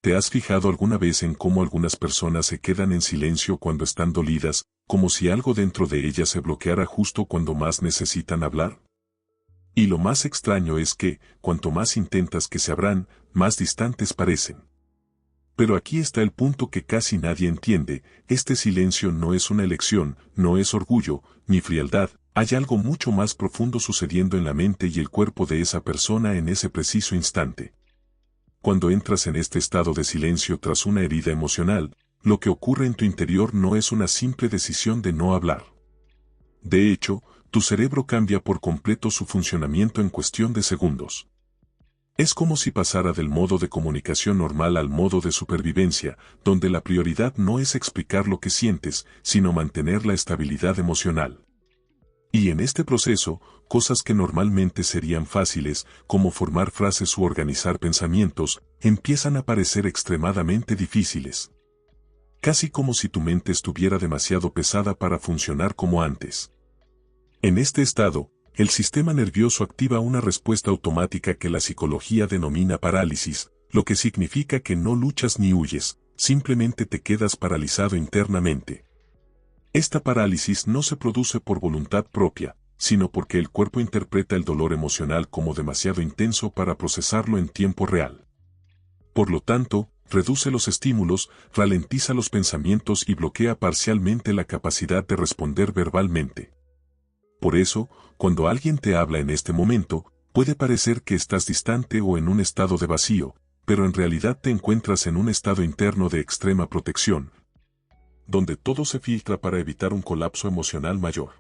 ¿Te has fijado alguna vez en cómo algunas personas se quedan en silencio cuando están dolidas, como si algo dentro de ellas se bloqueara justo cuando más necesitan hablar? Y lo más extraño es que, cuanto más intentas que se abran, más distantes parecen. Pero aquí está el punto que casi nadie entiende: este silencio no es una elección, no es orgullo, ni frialdad, hay algo mucho más profundo sucediendo en la mente y el cuerpo de esa persona en ese preciso instante. Cuando entras en este estado de silencio tras una herida emocional, lo que ocurre en tu interior no es una simple decisión de no hablar. De hecho, tu cerebro cambia por completo su funcionamiento en cuestión de segundos. Es como si pasara del modo de comunicación normal al modo de supervivencia, donde la prioridad no es explicar lo que sientes, sino mantener la estabilidad emocional. Y en este proceso, cosas que normalmente serían fáciles, como formar frases u organizar pensamientos, empiezan a parecer extremadamente difíciles. Casi como si tu mente estuviera demasiado pesada para funcionar como antes. En este estado, el sistema nervioso activa una respuesta automática que la psicología denomina parálisis, lo que significa que no luchas ni huyes, simplemente te quedas paralizado internamente. Esta parálisis no se produce por voluntad propia, sino porque el cuerpo interpreta el dolor emocional como demasiado intenso para procesarlo en tiempo real. Por lo tanto, reduce los estímulos, ralentiza los pensamientos y bloquea parcialmente la capacidad de responder verbalmente. Por eso, cuando alguien te habla en este momento, puede parecer que estás distante o en un estado de vacío, pero en realidad te encuentras en un estado interno de extrema protección, donde todo se filtra para evitar un colapso emocional mayor.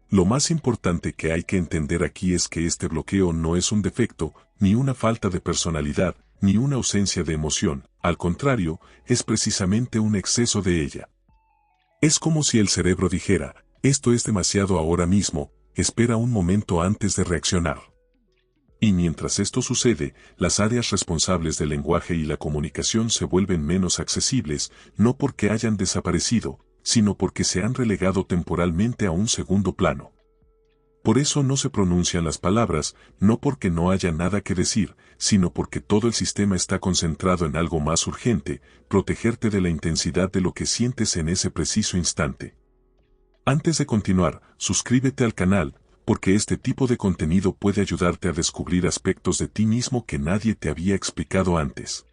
Lo más importante que hay que entender aquí es que este bloqueo no es un defecto, ni una falta de personalidad, ni una ausencia de emoción, al contrario, es precisamente un exceso de ella. Es como si el cerebro dijera: esto es demasiado ahora mismo, espera un momento antes de reaccionar. Y mientras esto sucede, las áreas responsables del lenguaje y la comunicación se vuelven menos accesibles, no porque hayan desaparecido, sino porque se han relegado temporalmente a un segundo plano. Por eso no se pronuncian las palabras, no porque no haya nada que decir, sino porque todo el sistema está concentrado en algo más urgente: protegerte de la intensidad de lo que sientes en ese preciso instante. Antes de continuar, suscríbete al canal, porque este tipo de contenido puede ayudarte a descubrir aspectos de ti mismo que nadie te había explicado antes.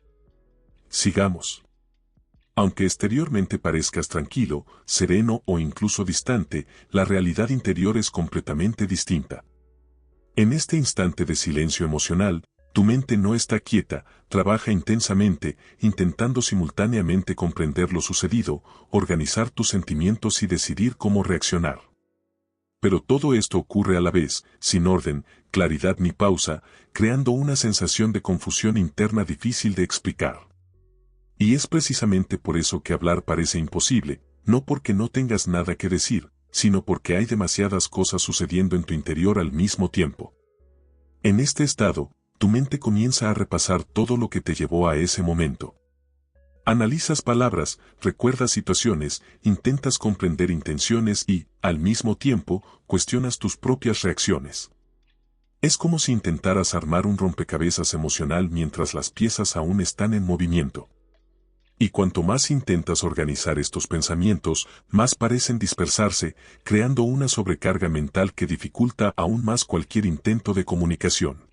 Sigamos. Aunque exteriormente parezcas tranquilo, sereno o incluso distante, la realidad interior es completamente distinta. En este instante de silencio emocional, tu mente no está quieta, trabaja intensamente, intentando simultáneamente comprender lo sucedido, organizar tus sentimientos y decidir cómo reaccionar. Pero todo esto ocurre a la vez, sin orden, claridad ni pausa, creando una sensación de confusión interna difícil de explicar. Y es precisamente por eso que hablar parece imposible, no porque no tengas nada que decir, sino porque hay demasiadas cosas sucediendo en tu interior al mismo tiempo. En este estado, tu mente comienza a repasar todo lo que te llevó a ese momento. Analizas palabras, recuerdas situaciones, intentas comprender intenciones y, al mismo tiempo, cuestionas tus propias reacciones. Es como si intentaras armar un rompecabezas emocional mientras las piezas aún están en movimiento. Y cuanto más intentas organizar estos pensamientos, más parecen dispersarse, creando una sobrecarga mental que dificulta aún más cualquier intento de comunicación.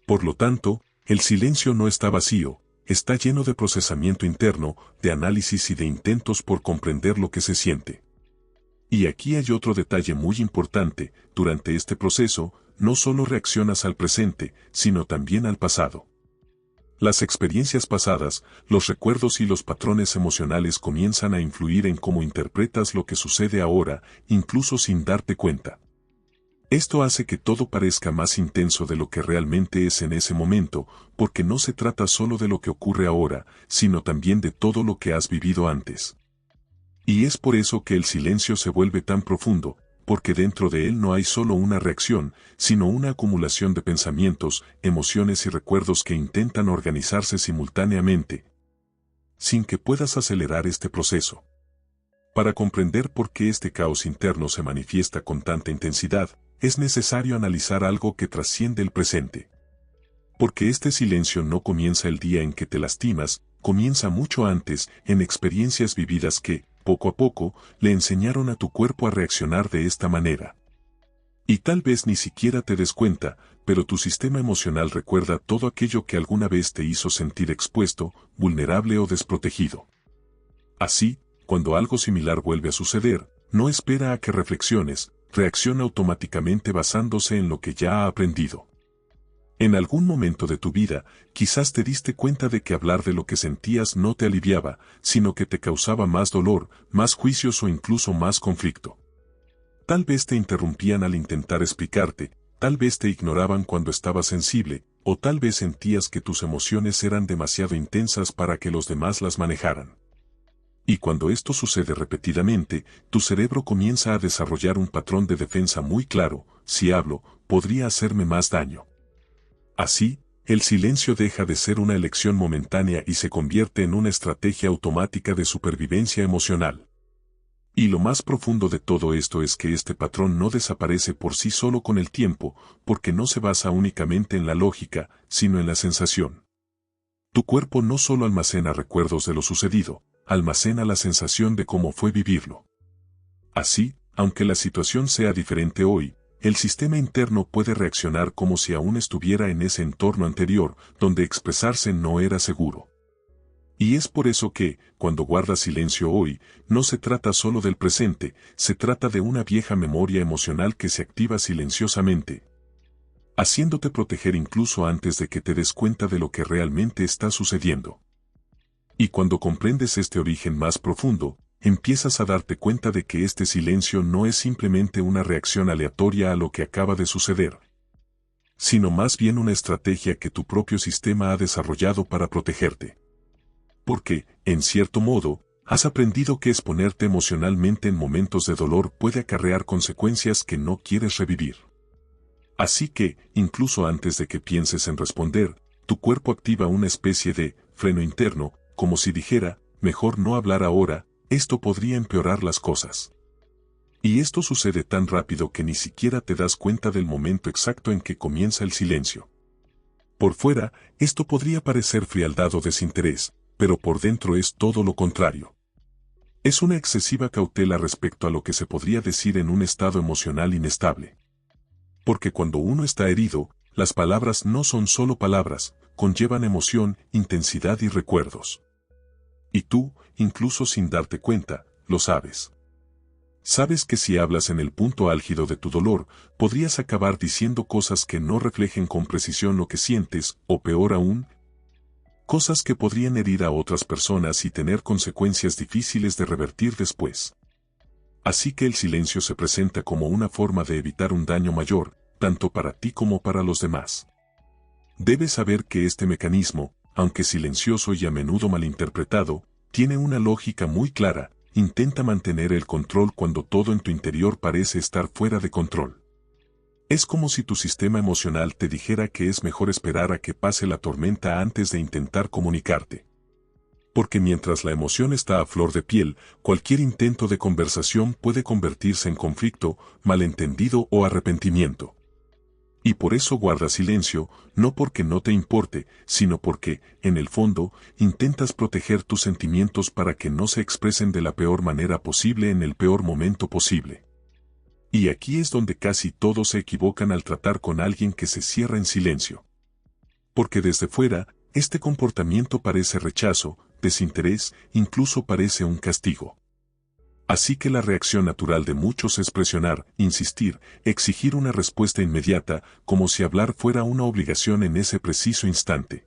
Por lo tanto, el silencio no está vacío. Está lleno de procesamiento interno, de análisis y de intentos por comprender lo que se siente. Y aquí hay otro detalle muy importante: durante este proceso, no solo reaccionas al presente, sino también al pasado. Las experiencias pasadas, los recuerdos y los patrones emocionales comienzan a influir en cómo interpretas lo que sucede ahora, incluso sin darte cuenta. Esto hace que todo parezca más intenso de lo que realmente es en ese momento, porque no se trata solo de lo que ocurre ahora, sino también de todo lo que has vivido antes. Y es por eso que el silencio se vuelve tan profundo, porque dentro de él no hay solo una reacción, sino una acumulación de pensamientos, emociones y recuerdos que intentan organizarse simultáneamente, sin que puedas acelerar este proceso. Para comprender por qué este caos interno se manifiesta con tanta intensidad, es necesario analizar algo que trasciende el presente. Porque este silencio no comienza el día en que te lastimas, comienza mucho antes, en experiencias vividas que, poco a poco, le enseñaron a tu cuerpo a reaccionar de esta manera. Y tal vez ni siquiera te des cuenta, pero tu sistema emocional recuerda todo aquello que alguna vez te hizo sentir expuesto, vulnerable o desprotegido. Así, cuando algo similar vuelve a suceder, no espera a que reflexiones, reacciona automáticamente basándose en lo que ya ha aprendido. En algún momento de tu vida, quizás te diste cuenta de que hablar de lo que sentías no te aliviaba, sino que te causaba más dolor, más juicios o incluso más conflicto. Tal vez te interrumpían al intentar explicarte, tal vez te ignoraban cuando estabas sensible, o tal vez sentías que tus emociones eran demasiado intensas para que los demás las manejaran. Y cuando esto sucede repetidamente, tu cerebro comienza a desarrollar un patrón de defensa muy claro: si hablo, podría hacerme más daño. Así, el silencio deja de ser una elección momentánea y se convierte en una estrategia automática de supervivencia emocional. Y lo más profundo de todo esto es que este patrón no desaparece por sí solo con el tiempo, porque no se basa únicamente en la lógica, sino en la sensación. Tu cuerpo no solo almacena recuerdos de lo sucedido, almacena la sensación de cómo fue vivirlo. Así, aunque la situación sea diferente hoy, el sistema interno puede reaccionar como si aún estuviera en ese entorno anterior, donde expresarse no era seguro. Y es por eso que, cuando guardas silencio hoy, no se trata solo del presente, se trata de una vieja memoria emocional que se activa silenciosamente, haciéndote proteger incluso antes de que te des cuenta de lo que realmente está sucediendo. Y cuando comprendes este origen más profundo, empiezas a darte cuenta de que este silencio no es simplemente una reacción aleatoria a lo que acaba de suceder, sino más bien una estrategia que tu propio sistema ha desarrollado para protegerte. Porque, en cierto modo, has aprendido que exponerte emocionalmente en momentos de dolor puede acarrear consecuencias que no quieres revivir. Así que, incluso antes de que pienses en responder, tu cuerpo activa una especie de freno interno, como si dijera: mejor no hablar ahora, esto podría empeorar las cosas. Y esto sucede tan rápido que ni siquiera te das cuenta del momento exacto en que comienza el silencio. Por fuera, esto podría parecer frialdad o desinterés, pero por dentro es todo lo contrario. Es una excesiva cautela respecto a lo que se podría decir en un estado emocional inestable. Porque cuando uno está herido, las palabras no son solo palabras, conllevan emoción, intensidad y recuerdos. Y tú, incluso sin darte cuenta, lo sabes. Sabes que si hablas en el punto álgido de tu dolor, podrías acabar diciendo cosas que no reflejen con precisión lo que sientes, o peor aún, cosas que podrían herir a otras personas y tener consecuencias difíciles de revertir después. Así que el silencio se presenta como una forma de evitar un daño mayor, tanto para ti como para los demás. Debes saber que este mecanismo, aunque silencioso y a menudo malinterpretado, tiene una lógica muy clara: intenta mantener el control cuando todo en tu interior parece estar fuera de control. Es como si tu sistema emocional te dijera que es mejor esperar a que pase la tormenta antes de intentar comunicarte. Porque mientras la emoción está a flor de piel, cualquier intento de conversación puede convertirse en conflicto, malentendido o arrepentimiento. Y por eso guardas silencio, no porque no te importe, sino porque, en el fondo, intentas proteger tus sentimientos para que no se expresen de la peor manera posible en el peor momento posible. Y aquí es donde casi todos se equivocan al tratar con alguien que se cierra en silencio. Porque desde fuera, este comportamiento parece rechazo, desinterés, incluso parece un castigo. Así que la reacción natural de muchos es presionar, insistir, exigir una respuesta inmediata, como si hablar fuera una obligación en ese preciso instante.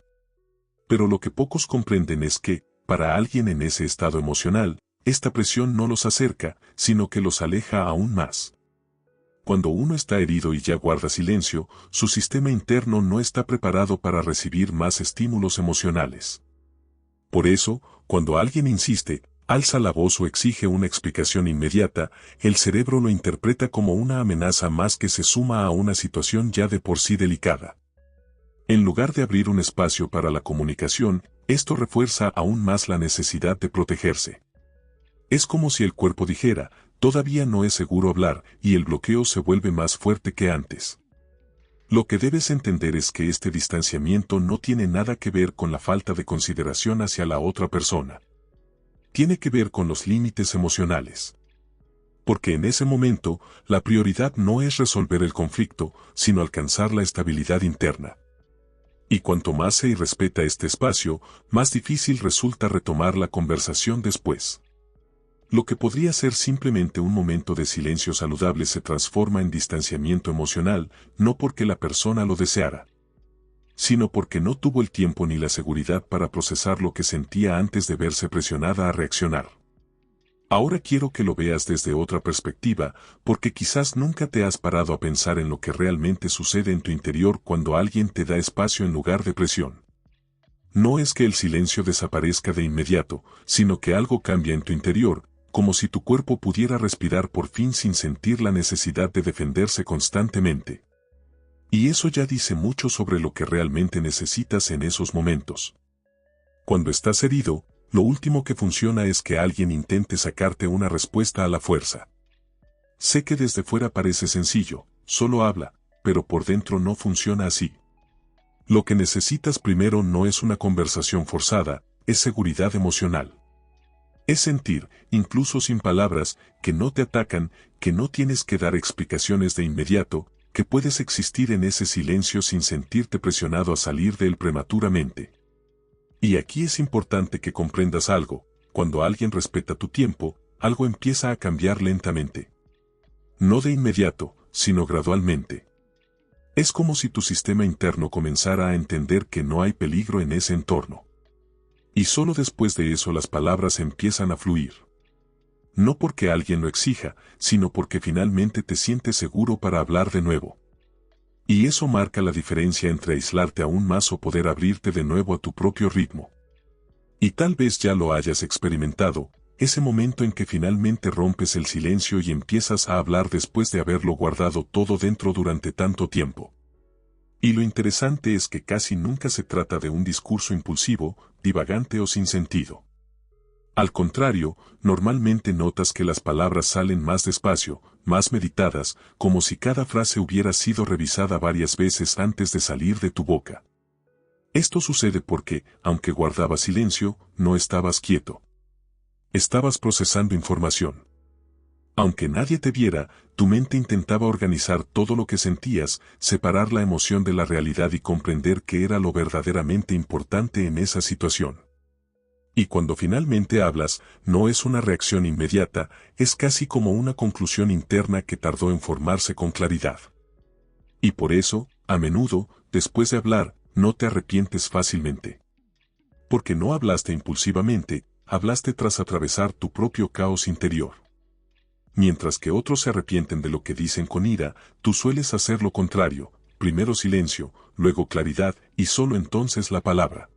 Pero lo que pocos comprenden es que, para alguien en ese estado emocional, esta presión no los acerca, sino que los aleja aún más. Cuando uno está herido y ya guarda silencio, su sistema interno no está preparado para recibir más estímulos emocionales. Por eso, cuando alguien insiste, alza la voz o exige una explicación inmediata, el cerebro lo interpreta como una amenaza más que se suma a una situación ya de por sí delicada. En lugar de abrir un espacio para la comunicación, esto refuerza aún más la necesidad de protegerse. Es como si el cuerpo dijera: todavía no es seguro hablar, y el bloqueo se vuelve más fuerte que antes. Lo que debes entender es que este distanciamiento no tiene nada que ver con la falta de consideración hacia la otra persona. Tiene que ver con los límites emocionales. Porque en ese momento, la prioridad no es resolver el conflicto, sino alcanzar la estabilidad interna. Y cuanto más se irrespeta este espacio, más difícil resulta retomar la conversación después. Lo que podría ser simplemente un momento de silencio saludable se transforma en distanciamiento emocional, no porque la persona lo deseara, sino porque no tuvo el tiempo ni la seguridad para procesar lo que sentía antes de verse presionada a reaccionar. Ahora quiero que lo veas desde otra perspectiva, porque quizás nunca te has parado a pensar en lo que realmente sucede en tu interior cuando alguien te da espacio en lugar de presión. No es que el silencio desaparezca de inmediato, sino que algo cambia en tu interior, como si tu cuerpo pudiera respirar por fin sin sentir la necesidad de defenderse constantemente. Y eso ya dice mucho sobre lo que realmente necesitas en esos momentos. Cuando estás herido, lo último que funciona es que alguien intente sacarte una respuesta a la fuerza. Sé que desde fuera parece sencillo, solo habla, pero por dentro no funciona así. Lo que necesitas primero no es una conversación forzada, es seguridad emocional. Es sentir, incluso sin palabras, que no te atacan, que no tienes que dar explicaciones de inmediato, que puedes existir en ese silencio sin sentirte presionado a salir de él prematuramente. Y aquí es importante que comprendas algo: cuando alguien respeta tu tiempo, algo empieza a cambiar lentamente. No de inmediato, sino gradualmente. Es como si tu sistema interno comenzara a entender que no hay peligro en ese entorno. Y solo después de eso las palabras empiezan a fluir. No porque alguien lo exija, sino porque finalmente te sientes seguro para hablar de nuevo. Y eso marca la diferencia entre aislarte aún más o poder abrirte de nuevo a tu propio ritmo. Y tal vez ya lo hayas experimentado, ese momento en que finalmente rompes el silencio y empiezas a hablar después de haberlo guardado todo dentro durante tanto tiempo. Y lo interesante es que casi nunca se trata de un discurso impulsivo, divagante o sin sentido. Al contrario, normalmente notas que las palabras salen más despacio, más meditadas, como si cada frase hubiera sido revisada varias veces antes de salir de tu boca. Esto sucede porque, aunque guardabas silencio, no estabas quieto. Estabas procesando información. Aunque nadie te viera, tu mente intentaba organizar todo lo que sentías, separar la emoción de la realidad y comprender qué era lo verdaderamente importante en esa situación. Y cuando finalmente hablas, no es una reacción inmediata, es casi como una conclusión interna que tardó en formarse con claridad. Y por eso, a menudo, después de hablar, no te arrepientes fácilmente. Porque no hablaste impulsivamente, hablaste tras atravesar tu propio caos interior. Mientras que otros se arrepienten de lo que dicen con ira, tú sueles hacer lo contrario: primero silencio, luego claridad y solo entonces la palabra.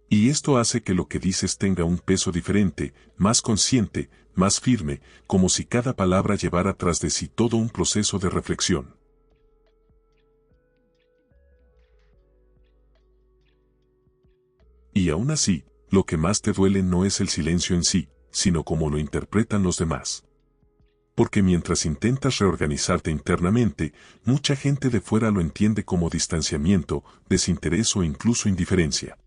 Y esto hace que lo que dices tenga un peso diferente, más consciente, más firme, como si cada palabra llevara tras de sí todo un proceso de reflexión. Y aún así, lo que más te duele no es el silencio en sí, sino cómo lo interpretan los demás. Porque mientras intentas reorganizarte internamente, mucha gente de fuera lo entiende como distanciamiento, desinterés o incluso indiferencia.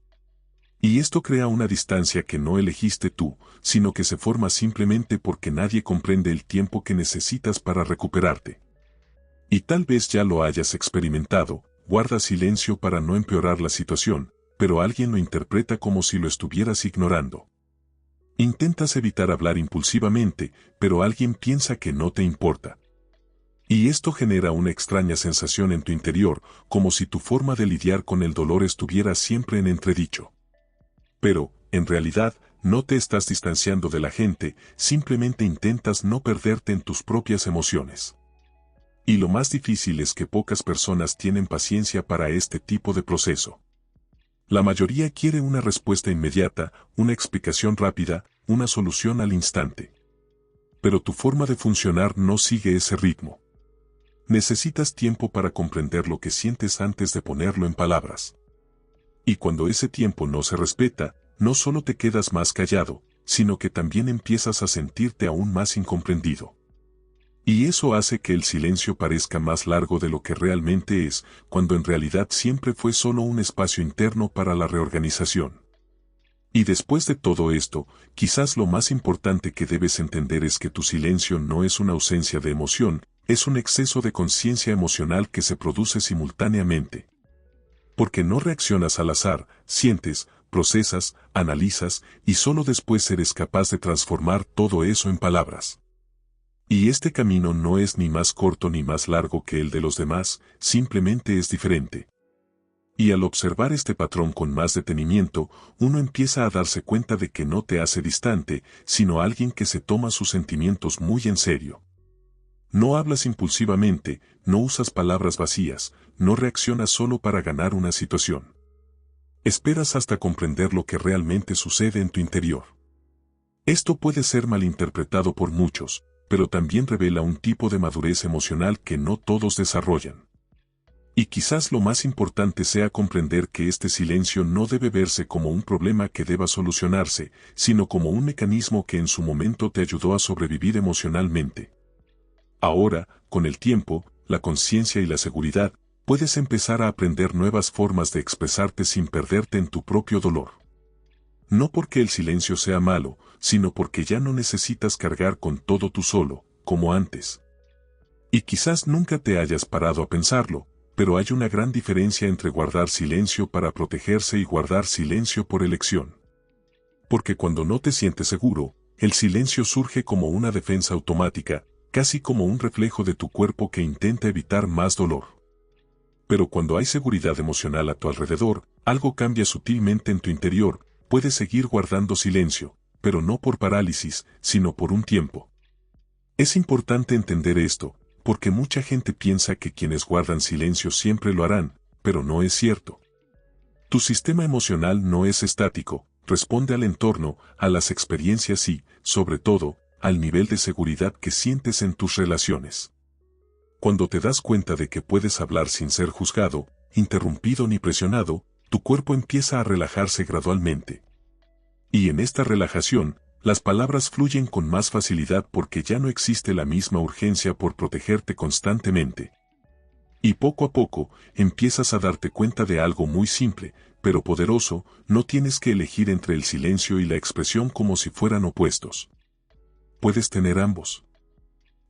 Y esto crea una distancia que no elegiste tú, sino que se forma simplemente porque nadie comprende el tiempo que necesitas para recuperarte. Y tal vez ya lo hayas experimentado: guarda silencio para no empeorar la situación, pero alguien lo interpreta como si lo estuvieras ignorando. Intentas evitar hablar impulsivamente, pero alguien piensa que no te importa. Y esto genera una extraña sensación en tu interior, como si tu forma de lidiar con el dolor estuviera siempre en entredicho. Pero, en realidad, no te estás distanciando de la gente, simplemente intentas no perderte en tus propias emociones. Y lo más difícil es que pocas personas tienen paciencia para este tipo de proceso. La mayoría quiere una respuesta inmediata, una explicación rápida, una solución al instante. Pero tu forma de funcionar no sigue ese ritmo. Necesitas tiempo para comprender lo que sientes antes de ponerlo en palabras. Y cuando ese tiempo no se respeta, no solo te quedas más callado, sino que también empiezas a sentirte aún más incomprendido. Y eso hace que el silencio parezca más largo de lo que realmente es, cuando en realidad siempre fue solo un espacio interno para la reorganización. Y después de todo esto, quizás lo más importante que debes entender es que tu silencio no es una ausencia de emoción, es un exceso de conciencia emocional que se produce simultáneamente. Porque no reaccionas al azar, sientes, procesas, analizas, y solo después eres capaz de transformar todo eso en palabras. Y este camino no es ni más corto ni más largo que el de los demás, simplemente es diferente. Y al observar este patrón con más detenimiento, uno empieza a darse cuenta de que no te hace distante, sino alguien que se toma sus sentimientos muy en serio. No hablas impulsivamente, no usas palabras vacías, no reaccionas solo para ganar una situación. Esperas hasta comprender lo que realmente sucede en tu interior. Esto puede ser malinterpretado por muchos, pero también revela un tipo de madurez emocional que no todos desarrollan. Y quizás lo más importante sea comprender que este silencio no debe verse como un problema que deba solucionarse, sino como un mecanismo que en su momento te ayudó a sobrevivir emocionalmente. Ahora, con el tiempo, la conciencia y la seguridad, puedes empezar a aprender nuevas formas de expresarte sin perderte en tu propio dolor. No porque el silencio sea malo, sino porque ya no necesitas cargar con todo tú solo, como antes. Y quizás nunca te hayas parado a pensarlo, pero hay una gran diferencia entre guardar silencio para protegerse y guardar silencio por elección. Porque cuando no te sientes seguro, el silencio surge como una defensa automática, casi como un reflejo de tu cuerpo que intenta evitar más dolor. Pero cuando hay seguridad emocional a tu alrededor, algo cambia sutilmente en tu interior, puedes seguir guardando silencio, pero no por parálisis, sino por un tiempo. Es importante entender esto, porque mucha gente piensa que quienes guardan silencio siempre lo harán, pero no es cierto. Tu sistema emocional no es estático, responde al entorno, a las experiencias y, sobre todo, al nivel de seguridad que sientes en tus relaciones. Cuando te das cuenta de que puedes hablar sin ser juzgado, interrumpido ni presionado, tu cuerpo empieza a relajarse gradualmente. Y en esta relajación, las palabras fluyen con más facilidad porque ya no existe la misma urgencia por protegerte constantemente. Y poco a poco, empiezas a darte cuenta de algo muy simple, pero poderoso, no tienes que elegir entre el silencio y la expresión como si fueran opuestos. Puedes tener ambos.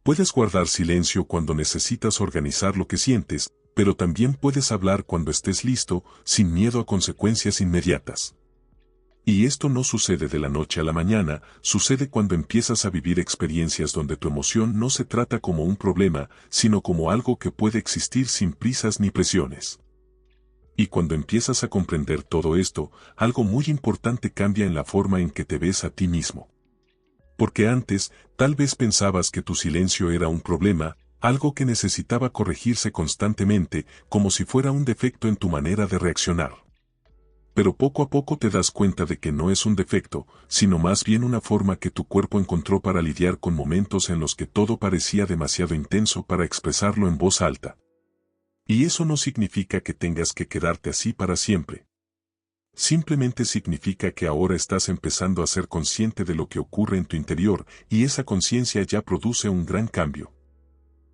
Puedes guardar silencio cuando necesitas organizar lo que sientes, pero también puedes hablar cuando estés listo, sin miedo a consecuencias inmediatas. Y esto no sucede de la noche a la mañana, sucede cuando empiezas a vivir experiencias donde tu emoción no se trata como un problema, sino como algo que puede existir sin prisas ni presiones. Y cuando empiezas a comprender todo esto, algo muy importante cambia en la forma en que te ves a ti mismo. Porque antes, tal vez pensabas que tu silencio era un problema, algo que necesitaba corregirse constantemente, como si fuera un defecto en tu manera de reaccionar. Pero poco a poco te das cuenta de que no es un defecto, sino más bien una forma que tu cuerpo encontró para lidiar con momentos en los que todo parecía demasiado intenso para expresarlo en voz alta. Y eso no significa que tengas que quedarte así para siempre. Simplemente significa que ahora estás empezando a ser consciente de lo que ocurre en tu interior, y esa conciencia ya produce un gran cambio.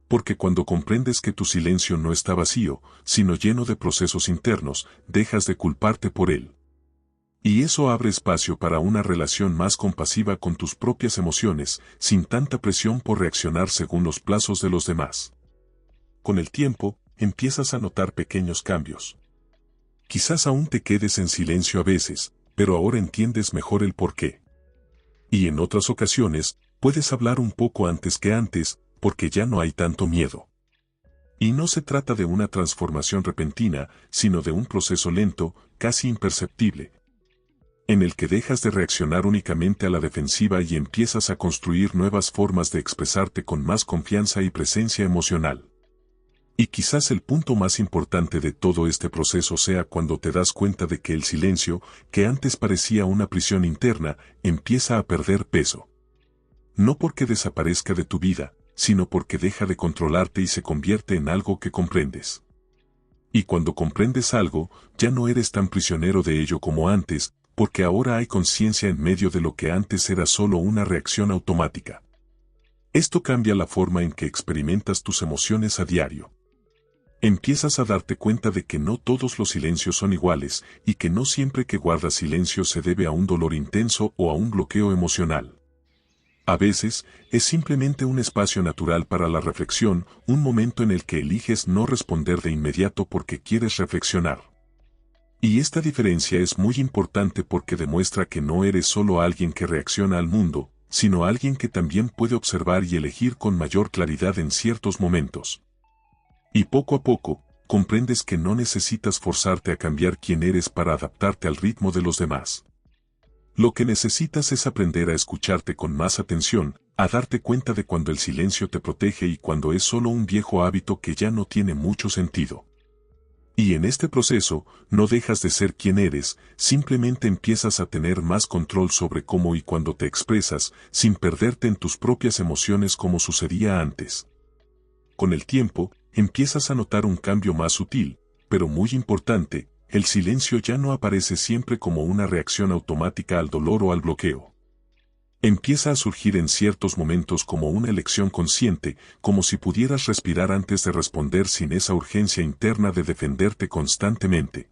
Porque cuando comprendes que tu silencio no está vacío, sino lleno de procesos internos, dejas de culparte por él. Y eso abre espacio para una relación más compasiva con tus propias emociones, sin tanta presión por reaccionar según los plazos de los demás. Con el tiempo, empiezas a notar pequeños cambios. Quizás aún te quedes en silencio a veces, pero ahora entiendes mejor el porqué. Y en otras ocasiones, puedes hablar un poco antes que antes, porque ya no hay tanto miedo. Y no se trata de una transformación repentina, sino de un proceso lento, casi imperceptible, en el que dejas de reaccionar únicamente a la defensiva y empiezas a construir nuevas formas de expresarte con más confianza y presencia emocional. Y quizás el punto más importante de todo este proceso sea cuando te das cuenta de que el silencio, que antes parecía una prisión interna, empieza a perder peso. No porque desaparezca de tu vida, sino porque deja de controlarte y se convierte en algo que comprendes. Y cuando comprendes algo, ya no eres tan prisionero de ello como antes, porque ahora hay conciencia en medio de lo que antes era solo una reacción automática. Esto cambia la forma en que experimentas tus emociones a diario. Empiezas a darte cuenta de que no todos los silencios son iguales y que no siempre que guardas silencio se debe a un dolor intenso o a un bloqueo emocional. A veces, es simplemente un espacio natural para la reflexión, un momento en el que eliges no responder de inmediato porque quieres reflexionar. Y esta diferencia es muy importante porque demuestra que no eres solo alguien que reacciona al mundo, sino alguien que también puede observar y elegir con mayor claridad en ciertos momentos. Y poco a poco, comprendes que no necesitas forzarte a cambiar quién eres para adaptarte al ritmo de los demás. Lo que necesitas es aprender a escucharte con más atención, a darte cuenta de cuando el silencio te protege y cuando es solo un viejo hábito que ya no tiene mucho sentido. Y en este proceso, no dejas de ser quien eres, simplemente empiezas a tener más control sobre cómo y cuándo te expresas, sin perderte en tus propias emociones como sucedía antes. Con el tiempo, empiezas a notar un cambio más sutil, pero muy importante. El silencio ya no aparece siempre como una reacción automática al dolor o al bloqueo. Empieza a surgir en ciertos momentos como una elección consciente, como si pudieras respirar antes de responder sin esa urgencia interna de defenderte constantemente.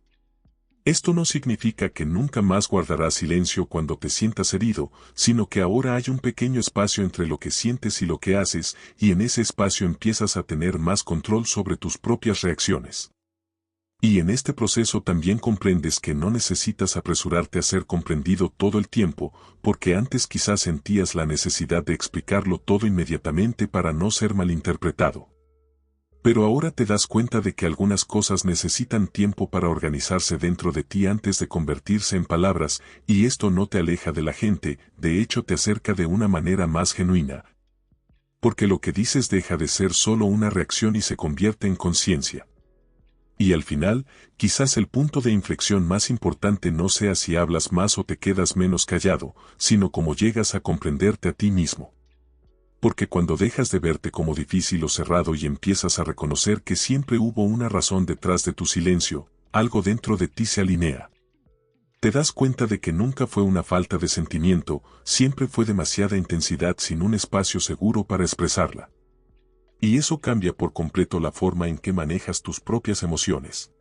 Esto no significa que nunca más guardarás silencio cuando te sientas herido, sino que ahora hay un pequeño espacio entre lo que sientes y lo que haces, y en ese espacio empiezas a tener más control sobre tus propias reacciones. Y en este proceso también comprendes que no necesitas apresurarte a ser comprendido todo el tiempo, porque antes quizás sentías la necesidad de explicarlo todo inmediatamente para no ser malinterpretado. Pero ahora te das cuenta de que algunas cosas necesitan tiempo para organizarse dentro de ti antes de convertirse en palabras, y esto no te aleja de la gente, de hecho te acerca de una manera más genuina. Porque lo que dices deja de ser solo una reacción y se convierte en conciencia. Y al final, quizás el punto de inflexión más importante no sea si hablas más o te quedas menos callado, sino cómo llegas a comprenderte a ti mismo. Porque cuando dejas de verte como difícil o cerrado y empiezas a reconocer que siempre hubo una razón detrás de tu silencio, algo dentro de ti se alinea. Te das cuenta de que nunca fue una falta de sentimiento, siempre fue demasiada intensidad sin un espacio seguro para expresarla. Y eso cambia por completo la forma en que manejas tus propias emociones.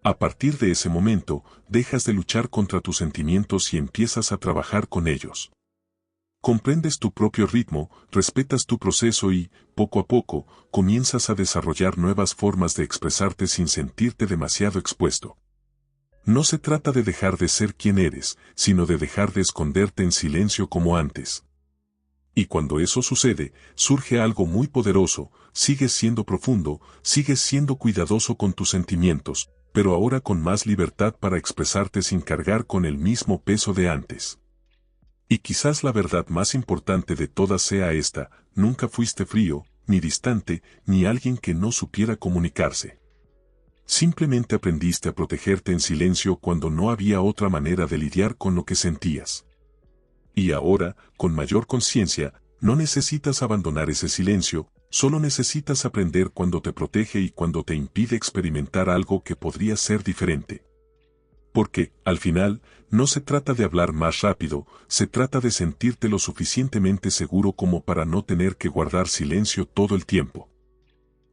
A partir de ese momento, dejas de luchar contra tus sentimientos y empiezas a trabajar con ellos. Comprendes tu propio ritmo, respetas tu proceso y, poco a poco, comienzas a desarrollar nuevas formas de expresarte sin sentirte demasiado expuesto. No se trata de dejar de ser quien eres, sino de dejar de esconderte en silencio como antes. Y cuando eso sucede, surge algo muy poderoso, sigues siendo profundo, sigues siendo cuidadoso con tus sentimientos, pero ahora con más libertad para expresarte sin cargar con el mismo peso de antes. Y quizás la verdad más importante de todas sea esta: nunca fuiste frío, ni distante, ni alguien que no supiera comunicarse. Simplemente aprendiste a protegerte en silencio cuando no había otra manera de lidiar con lo que sentías. Y ahora, con mayor conciencia, no necesitas abandonar ese silencio, solo necesitas aprender cuando te protege y cuando te impide experimentar algo que podría ser diferente. Porque, al final, no se trata de hablar más rápido, se trata de sentirte lo suficientemente seguro como para no tener que guardar silencio todo el tiempo.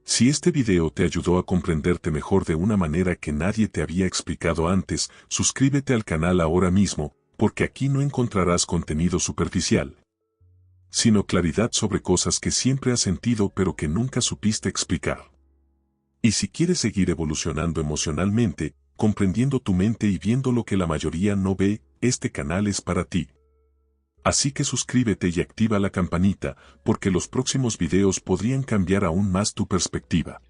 Si este video te ayudó a comprenderte mejor de una manera que nadie te había explicado antes, suscríbete al canal ahora mismo, porque aquí no encontrarás contenido superficial, sino claridad sobre cosas que siempre has sentido pero que nunca supiste explicar. Y si quieres seguir evolucionando emocionalmente, comprendiendo tu mente y viendo lo que la mayoría no ve, este canal es para ti. Así que suscríbete y activa la campanita, porque los próximos videos podrían cambiar aún más tu perspectiva.